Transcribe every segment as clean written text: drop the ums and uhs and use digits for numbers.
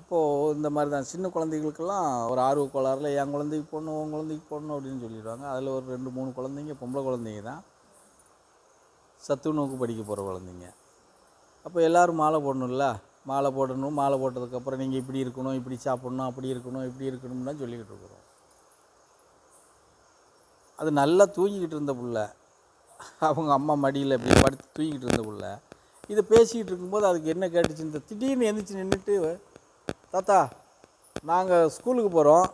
அப்போது இந்த மாதிரி தான் சின்ன குழந்தைகளுக்கெல்லாம் ஒரு ஆர்வ கோளாறுல என் குழந்தைக்கு போடணும் உன் குழந்தைக்கு போடணும் அப்படின்னு சொல்லிடுவாங்க. அதில் ஒரு 2-3 குழந்தைங்க பொம்பளை குழந்தைங்க தான், சத்துணவுக்கு படிக்க போகிற குழந்தைங்க. அப்போ எல்லோரும் மாலை போடணும்ல, மாலை போடணும். மாலை போட்டதுக்கப்புறம் நீங்கள் இப்படி இருக்கணும், இப்படி சாப்பிட்ணும், அப்படி இருக்கணும், இப்படி இருக்கணும்னு தான் சொல்லிக்கிட்டு இருக்கிறோம். அது நல்லா தூங்கிக்கிட்டு இருந்த புள்ள, அவங்க அம்மா மடியில் இப்படி படுத்து தூங்கிக்கிட்டு இருந்த புள்ள இதை பேசிக்கிட்டு இருக்கும்போது அதுக்கு என்ன கேட்டுச்சுன்னு திடீர்னு எந்திரிச்சு நின்றுட்டு, தாத்தா நாங்கள் ஸ்கூலுக்கு போகிறோம்,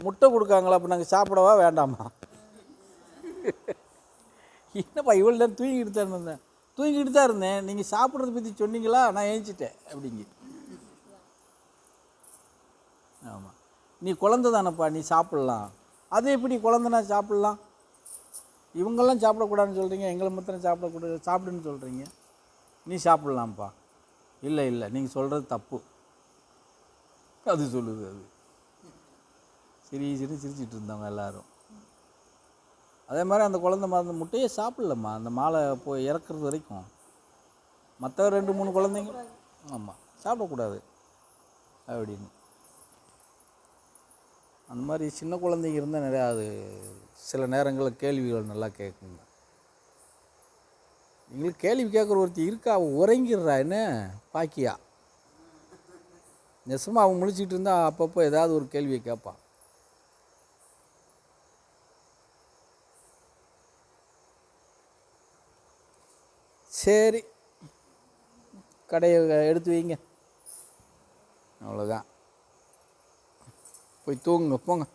முட்டை கொடுக்காங்களா, அப்போ நாங்கள் சாப்பிடவா வேண்டாமா? என்னப்பா இவ்வளோ நேரம் தூங்கிக்கிட்டு தான் இருந்தேன், நீங்கள் சாப்பிட்றத பற்றி சொன்னீங்களா, நான் ஏஞ்சிட்டேன் அப்படிங்க. ஆமாம், நீ குழந்தை தானப்பா, நீ சாப்பிட்லாம். அது எப்படி குழந்தைனா சாப்பிட்லாம்? இவங்கெல்லாம் சாப்பிடக்கூடாதுன்னு சொல்கிறீங்க, எங்களை மாத்திரம் சாப்பிடுன்னு சொல்கிறீங்க. நீ சாப்பிட்லாம்ப்பா. இல்லை இல்லை, நீங்கள் சொல்கிறது தப்பு அது சொல்லுது. அது சிரிச்சிட்டு இருந்தவங்க எல்லோரும். அதே மாதிரி அந்த குழந்தை அந்த முட்டையை சாப்பிட்லம்மா, அந்த மாலை போய் இறக்குறது வரைக்கும். மற்ற 2-3 குழந்தைங்க ஆமாம் சாப்பிடக்கூடாது அப்படின்னு. அந்த மாதிரி சின்ன குழந்தைங்க இருந்தால் நிறையா அது சில நேரங்களில் கேள்விகள் நல்லா கேட்குங்க. எங்களுக்கு கேள்வி கேட்குற ஒருத்தி இருக்கா, அவன் உறங்கிடுறா என்ன பாக்கியா. நெசமாக அவன் முழிச்சிக்கிட்டு இருந்தா அப்பப்போ ஏதாவது ஒரு கேள்வியை கேட்பான். சரி, கடையை எடுத்து வைங்க, அவ்வளோதான். போய் தூங்குங்க, போங்க.